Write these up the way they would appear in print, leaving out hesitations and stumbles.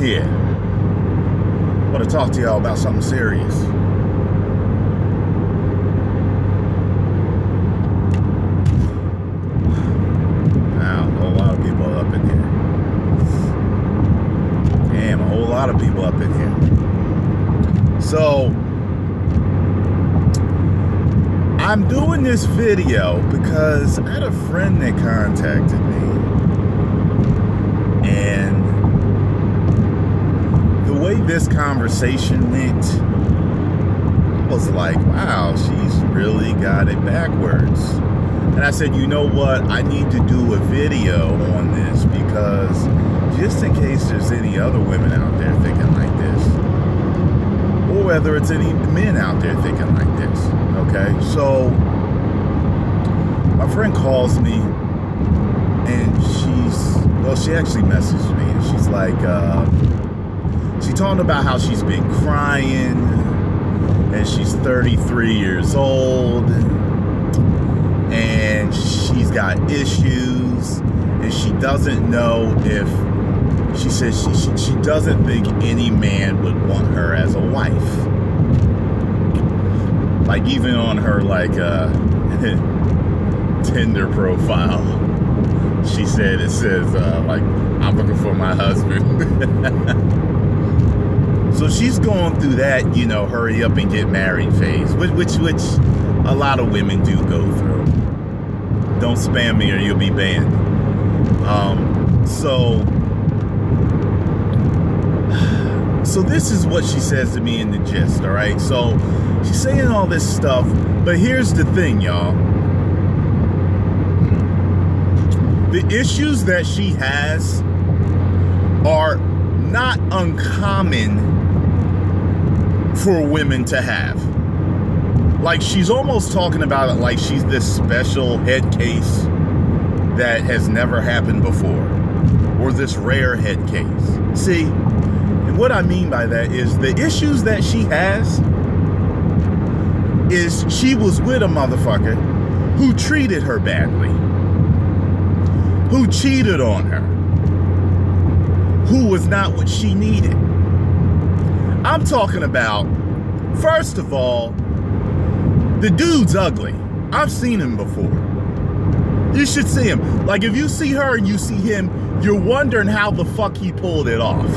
here. I want to talk to y'all about something serious. Now, a whole lot of people up in here. Damn, a whole lot of people up in here. So, I'm doing this video because I had a friend that contacted me. And the way this conversation went, I was like, wow, she's really got it backwards. And I said, you know what? I need to do a video on this because just in case there's any other women out there thinking like this, or whether it's any men out there thinking like this, okay? So, my friend calls me, and she actually messaged me, and she's like, she talking about how she's been crying, and she's 33 years old, and she's got issues, and she doesn't know if, she says she doesn't think any man would want her as a wife. Like even on her Tinder profile, she said it says I'm looking for my husband. So she's going through that, hurry up and get married phase, which a lot of women do go through. Don't spam me or you'll be banned. So this is what she says to me in the gist, all right? So she's saying all this stuff, but here's the thing, y'all. The issues that she has are not uncommon for women to have. Like, she's almost talking about it like she's this special head case that has never happened before, or this rare head case. See? And what I mean by that is the issues that she has is she was with a motherfucker who treated her badly, who cheated on her, who was not what she needed. I'm talking about, first of all, the dude's ugly. I've seen him before. You should see him. Like, if you see her and you see him, you're wondering how the fuck he pulled it off.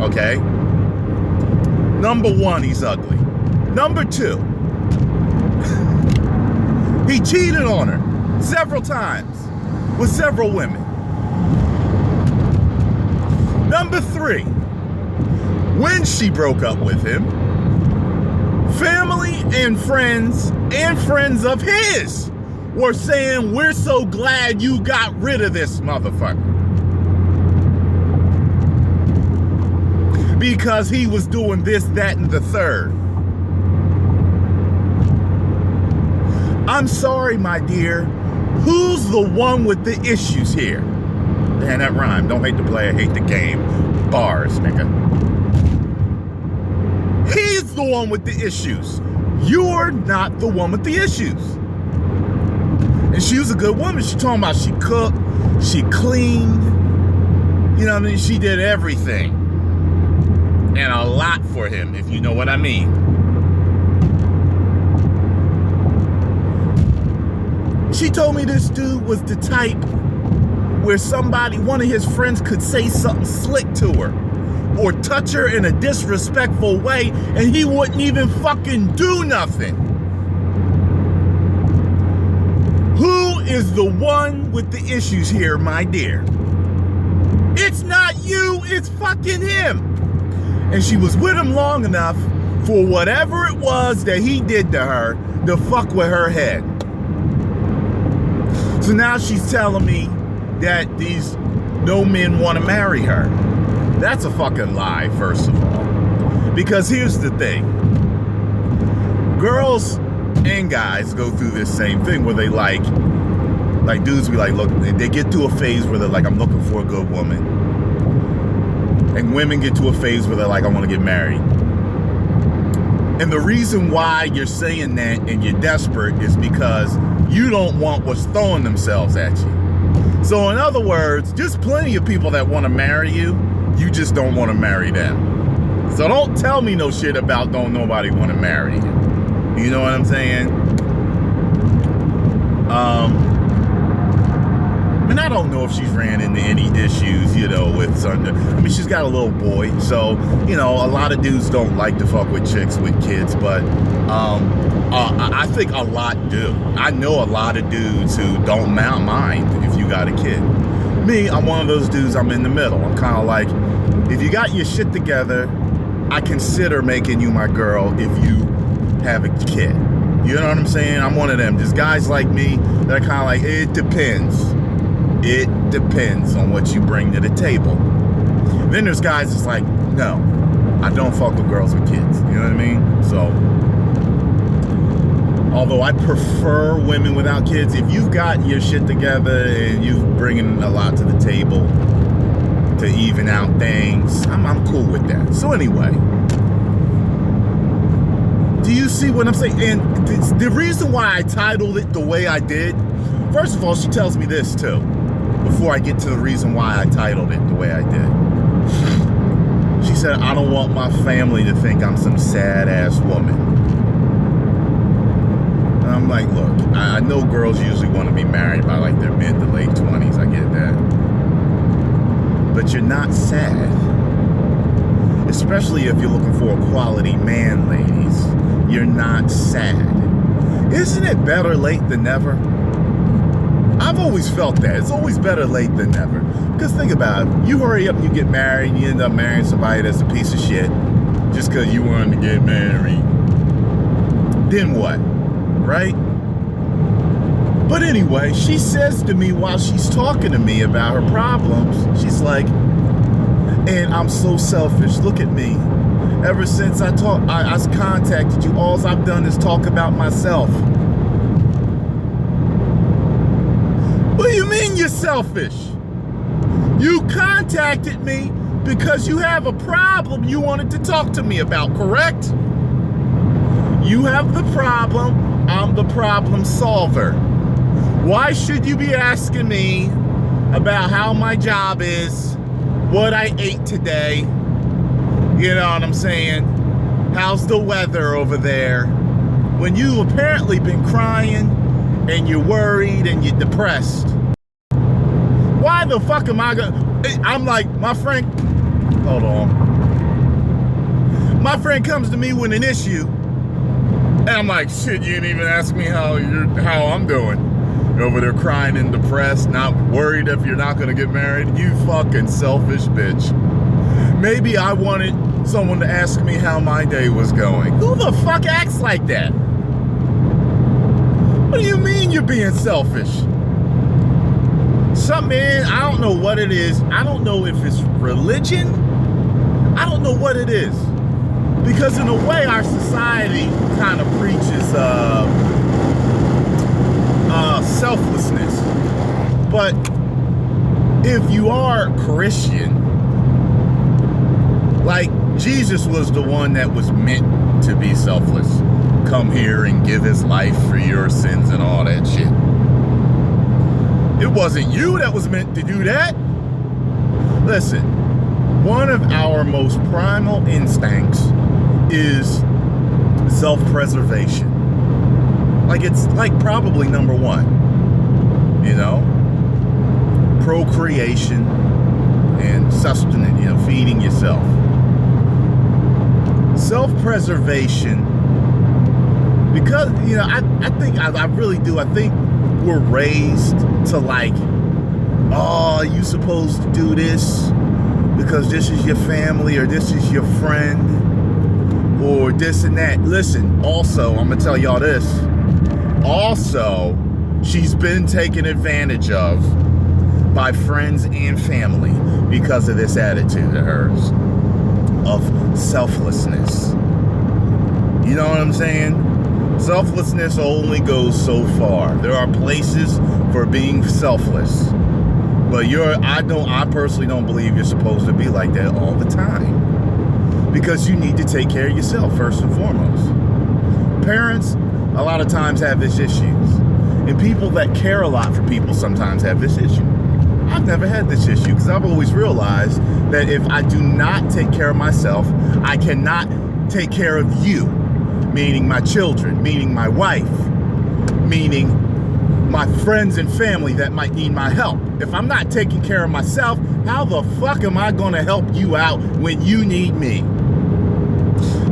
Okay? Number one, he's ugly. Number two, he cheated on her several times with several women. Number three, when she broke up with him, family and friends of his were saying, we're so glad you got rid of this motherfucker. Because he was doing this, that, and the third. I'm sorry, my dear. Who's the one with the issues here? Man, that rhymed. Don't hate the player, hate the game. Bars, nigga. He's the one with the issues. You're not the one with the issues. And she was a good woman. She talking about she cooked, she cleaned, you know what I mean? She did everything. And a lot for him, if you know what I mean. She told me this dude was the type where one of his friends could say something slick to her or touch her in a disrespectful way and he wouldn't even fucking do nothing. Who is the one with the issues here, my dear? It's not you, it's fucking him. And she was with him long enough for whatever it was that he did to her to fuck with her head. So now she's telling me that no men want to marry her. That's a fucking lie, first of all. Because here's the thing. Girls and guys go through this same thing where they like dudes be like, look, they get to a phase where they're like, I'm looking for a good woman. And women get to a phase where they're like, I want to get married. And the reason why you're saying that and you're desperate is because you don't want what's throwing themselves at you. So in other words, just plenty of people that want to marry you You just don't want to marry them. So don't tell me no shit about don't nobody want to marry you. You know what I'm saying? And I don't know if she's ran into any issues, you know, with Sunday. I mean, she's got a little boy, so, you know, a lot of dudes don't like to fuck with chicks with kids, but I think a lot do. I know a lot of dudes who don't mind if you got a kid. Me, I'm one of those dudes, I'm in the middle. I'm kind of like, if you got your shit together, I consider making you my girl if you have a kid. You know what I'm saying? I'm one of them. Just guys like me that are kind of like, it depends. It depends on what you bring to the table. Then there's guys that's like, no, I don't fuck with girls with kids. You know what I mean? So, although I prefer women without kids, if you've got your shit together and you're bringing a lot to the table to even out things, I'm cool with that. So anyway, do you see what I'm saying? And the reason why I titled it the way I did, first of all, she tells me this too, before I get to the reason why I titled it the way I did. She said, I don't want my family to think I'm some sad ass woman. And I'm like, look, I know girls usually want to be married by like their mid to late 20s. I get that. But you're not sad. Especially if you're looking for a quality man, ladies. You're not sad. Isn't it better late than never? I've always felt that. It's always better late than never. Because think about it. You hurry up and you get married and you end up marrying somebody that's a piece of shit just because you wanted to get married. Then what? Right? But anyway, she says to me while she's talking to me about her problems, she's like, and I'm so selfish. Look at me. Ever since I contacted you, all I've done is talk about myself. What do you mean you're selfish? You contacted me because you have a problem you wanted to talk to me about, correct? You have the problem, I'm the problem solver. Why should you be asking me about how my job is, what I ate today? You know what I'm saying? How's the weather over there? When you apparently been crying and you're worried and you're depressed. Why the fuck am I gonna... I'm like, my friend... Hold on. My friend comes to me with an issue. And I'm like, shit, you didn't even ask me how I'm doing. You're over there crying and depressed, not worried if you're not gonna get married. You fucking selfish bitch. Maybe I wanted someone to ask me how my day was going. Who the fuck acts like that? What do you mean you're being selfish? Man, I don't know what it is. I don't know if it's religion. I don't know what it is. Because in a way, our society kind of preaches selflessness. But if you are Christian, like Jesus was the one that was meant to be selfless. Come here and give his life for your sins and all that shit. It wasn't you that was meant to do that. Listen, one of our most primal instincts is self-preservation. Like it's like probably number one, you know, procreation and sustenance, you know, feeding yourself. Self-preservation, because, you know, I think, I really do, I think we're raised to like, oh, you supposed to do this because this is your family or this is your friend or this and that. Listen, also, I'm gonna tell y'all this. Also, she's been taken advantage of by friends and family because of this attitude of hers of selflessness. You know what I'm saying? Selflessness only goes so far. There are places for being selfless, but I personally don't believe you're supposed to be like that all the time, because you need to take care of yourself first and foremost. Parents a lot of times have this issues, and people that care a lot for people sometimes have this issue. I've never had this issue because I've always realized that if I do not take care of myself, I cannot take care of you, meaning my children, meaning my wife, meaning my friends and family that might need my help. If I'm not taking care of myself, how the fuck am I going to help you out when you need me?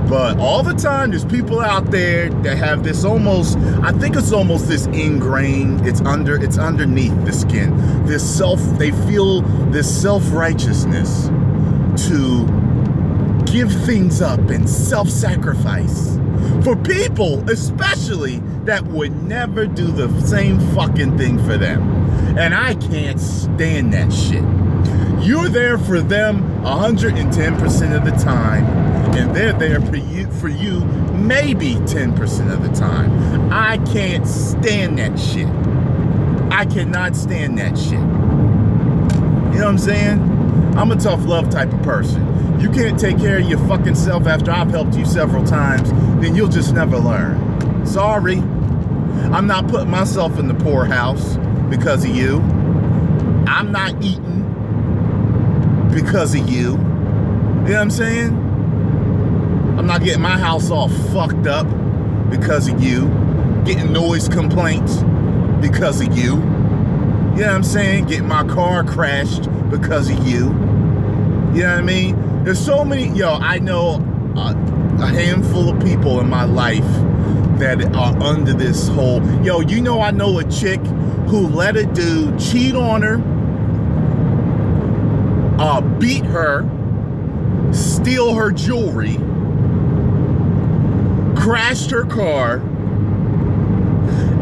But all the time, there's people out there that have this almost, I think it's almost this ingrained, it's underneath the skin. They feel this self-righteousness to give things up and self-sacrifice for people, especially that would never do the same fucking thing for them. And I can't stand that shit. You're there for them 110% of the time, and they're there for you maybe 10% of the time. I can't stand that shit. I cannot stand that shit. You know what I'm saying? I'm a tough love type of person. You can't take care of your fucking self after I've helped you several times, then you'll just never learn. Sorry. I'm not putting myself in the poorhouse because of you. I'm not eating because of you. You know what I'm saying? I'm not getting my house all fucked up because of you. Getting noise complaints because of you. You know what I'm saying? Getting my car crashed because of you. You know what I mean? There's so many, I know a handful of people in my life that are under this whole, I know a chick who let a dude cheat on her, beat her, steal her jewelry, crashed her car,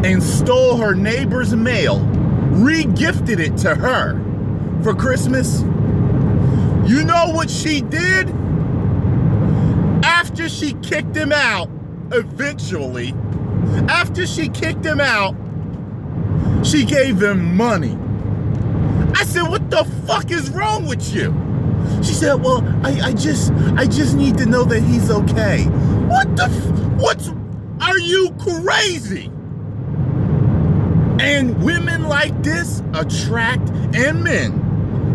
and stole her neighbor's mail, re-gifted it to her for Christmas. You know what she did? After she kicked him out, eventually, after she kicked him out, she gave him money. I said, what the fuck is wrong with you? She said, well, I just need to know that he's okay. Are you crazy? And women like this attract, and men,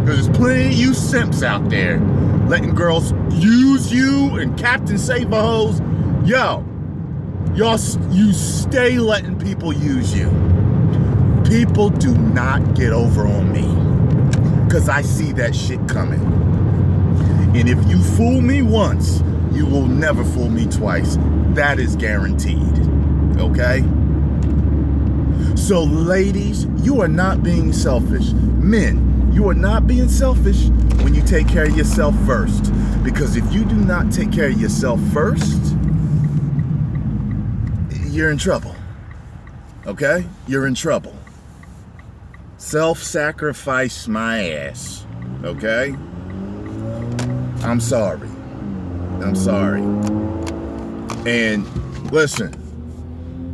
because there's plenty of you simps out there letting girls use you and Captain Save-A-Hoes. You stay letting people use you. People do not get over on me because I see that shit coming. And if you fool me once, you will never fool me twice. That is guaranteed. Okay? So ladies, you are not being selfish. Men, you are not being selfish when you take care of yourself first. Because if you do not take care of yourself first, you're in trouble. Okay? You're in trouble. Self-sacrifice my ass. Okay? I'm sorry. And listen,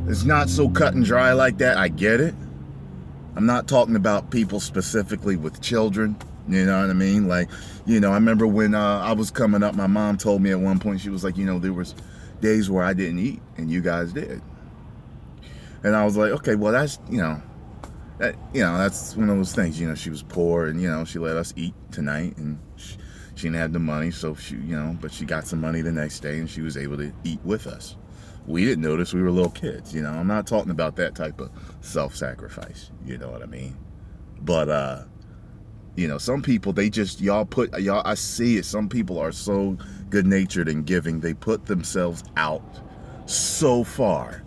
it's not so cut and dry like that. I get it. I'm not talking about people specifically with children. You know what I mean? Like, I remember when I was coming up, my mom told me at one point, she was like, there was days where I didn't eat and you guys did. And I was like, okay, well, that's, that's one of those things. She was poor and, she let us eat tonight and she didn't have the money. So she, but she got some money the next day and she was able to eat with us. We didn't notice, we were little kids. I'm not talking about that type of self-sacrifice. You know what I mean? But, some people, they just, I see it. Some people are so good-natured and giving. They put themselves out so far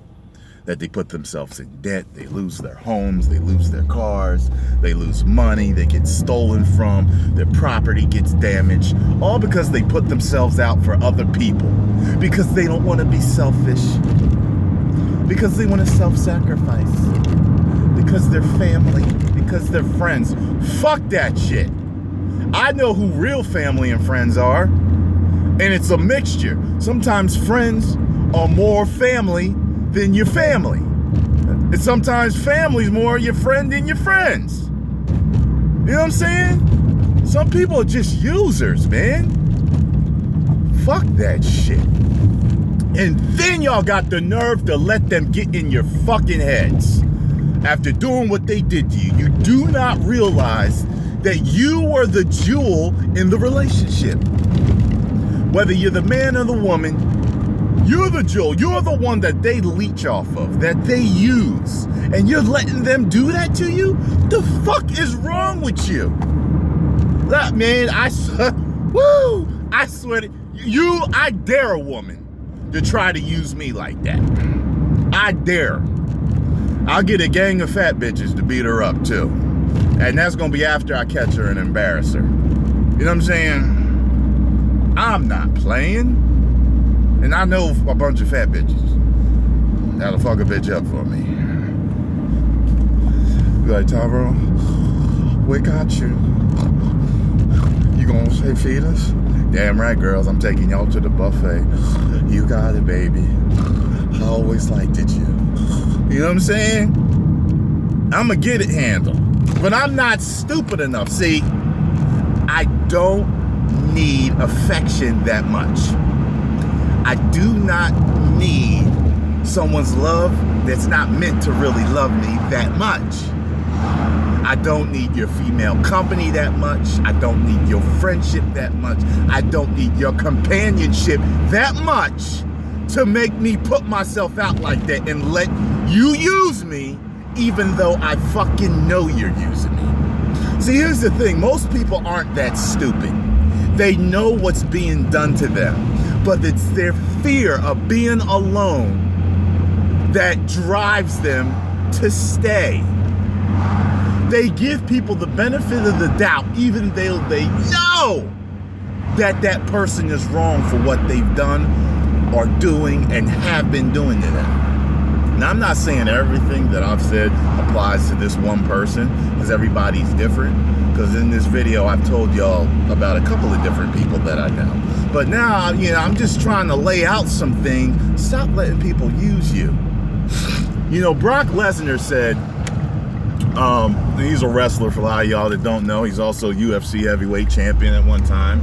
that they put themselves in debt. They lose their homes, they lose their cars, they lose money, they get stolen from, their property gets damaged, all because they put themselves out for other people, because they don't want to be selfish, because they want to self-sacrifice, because they're family, because they're friends. Fuck that shit. I know who real family and friends are, and it's a mixture. Sometimes friends are more family than your family. And sometimes family's more your friend than your friends. You know what I'm saying? Some people are just users, man. Fuck that shit. And then y'all got the nerve to let them get in your fucking heads. After doing what they did to you, you do not realize that you are the jewel in the relationship. Whether you're the man or the woman, you're the jewel. You're the one that they leech off of, that they use. And you're letting them do that to you? The fuck is wrong with you? Look, man, I swear to you, I dare a woman to try to use me like that. I dare. I'll get a gang of fat bitches to beat her up too. And that's gonna be after I catch her and embarrass her. You know what I'm saying? I'm not playing. And I know a bunch of fat bitches that'll fuck a bitch up for me. Be like, Tyrone, we got you. You gonna say feed us? Damn right, girls, I'm taking y'all to the buffet. You got it, baby. I always liked it, you. You know what I'm saying? I'm gonna get it handled. But I'm not stupid enough. See, I don't need affection that much. I do not need someone's love that's not meant to really love me that much. I don't need your female company that much. I don't need your friendship that much. I don't need your companionship that much to make me put myself out like that and let you use me even though I fucking know you're using me. See, here's the thing. Most people aren't that stupid. They know what's being done to them, but it's their fear of being alone that drives them to stay. They give people the benefit of the doubt, even though they know that that person is wrong for what they've done or doing and have been doing to them. Now, I'm not saying everything that I've said applies to this one person, because everybody's different. Because in this video, I've told y'all about a couple of different people that I know. But now, you know, I'm just trying to lay out some things. Stop letting people use you. You know, Brock Lesnar said, he's a wrestler for a lot of y'all that don't know. He's also UFC heavyweight champion at one time.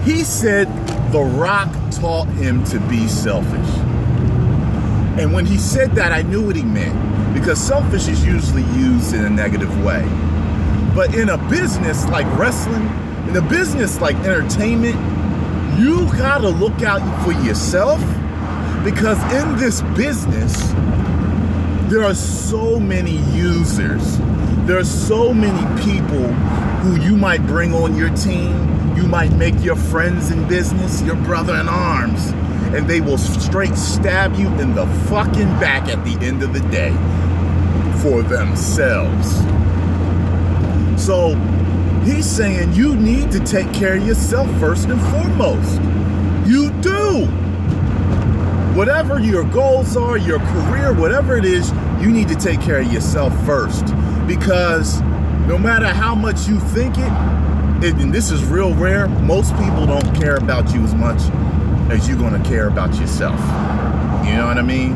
He said The Rock taught him to be selfish. And when he said that, I knew what he meant, because selfish is usually used in a negative way. But in a business like wrestling, in a business like entertainment, you gotta look out for yourself, because in this business, there are so many users. There are so many people who you might bring on your team. You might make your friends in business, your brother in arms, and they will straight stab you in the fucking back at the end of the day for themselves. So he's saying you need to take care of yourself first and foremost. You do. Whatever your goals are, your career, whatever it is, you need to take care of yourself first. Because no matter how much you think it, and this is real rare, most people don't care about you as much as you're going to care about yourself. You know what I mean?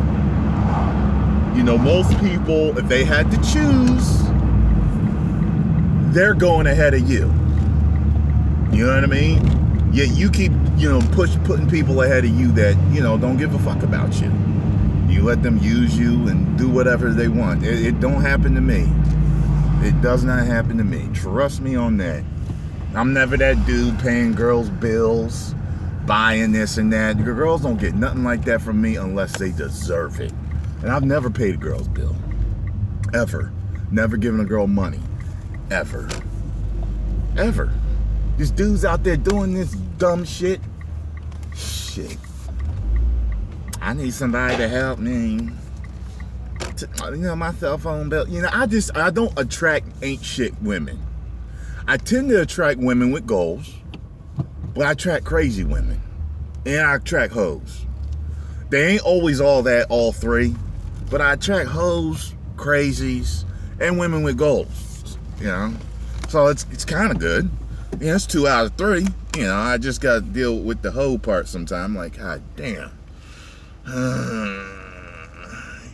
You know, most people, if they had to choose, they're going ahead of you. You know what I mean? Yet you keep, you know, putting people ahead of you that, you know, don't give a fuck about you. You let them use you and do whatever they want. It don't happen to me. It does not happen to me. Trust me on that. I'm never that dude paying girls bills, buying this and that. Girls don't get nothing like that from me unless they deserve it. And I've never paid a girl's bill. Ever. Never given a girl money. Ever. Ever. These dudes out there doing this dumb shit. Shit. I need somebody to help me. You know, my cell phone bill. You know, I don't attract ain't shit women. I tend to attract women with goals, but I attract crazy women. And I attract hoes. They ain't always all three, but I attract hoes, crazies, and women with goals. You know? So it's kind of good. Yeah, it's 2 out of 3. You know, I just got to deal with the hoe part sometime. Like, God damn.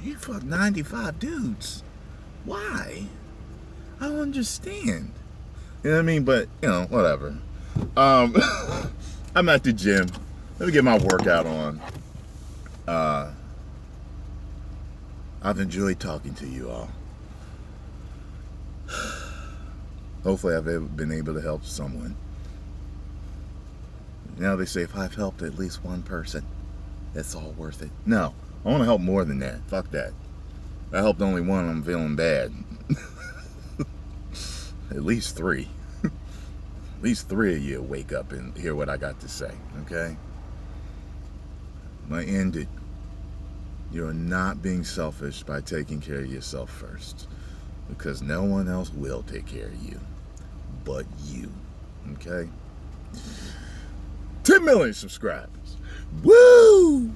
You fuck 95 dudes. Why? I don't understand. You know what I mean? But, you know, whatever. I'm at the gym. Let me get my workout on. I've enjoyed talking to you all. Hopefully I've been able to help someone. Now they say if I've helped at least one person, it's all worth it. No, I want to help more than that. Fuck that. If I helped only one, I'm feeling bad. At least three. At least three of you wake up and hear what I got to say, okay? I end it. You're not being selfish by taking care of yourself first, because no one else will take care of you but you, okay? 10 million subscribers. Woo!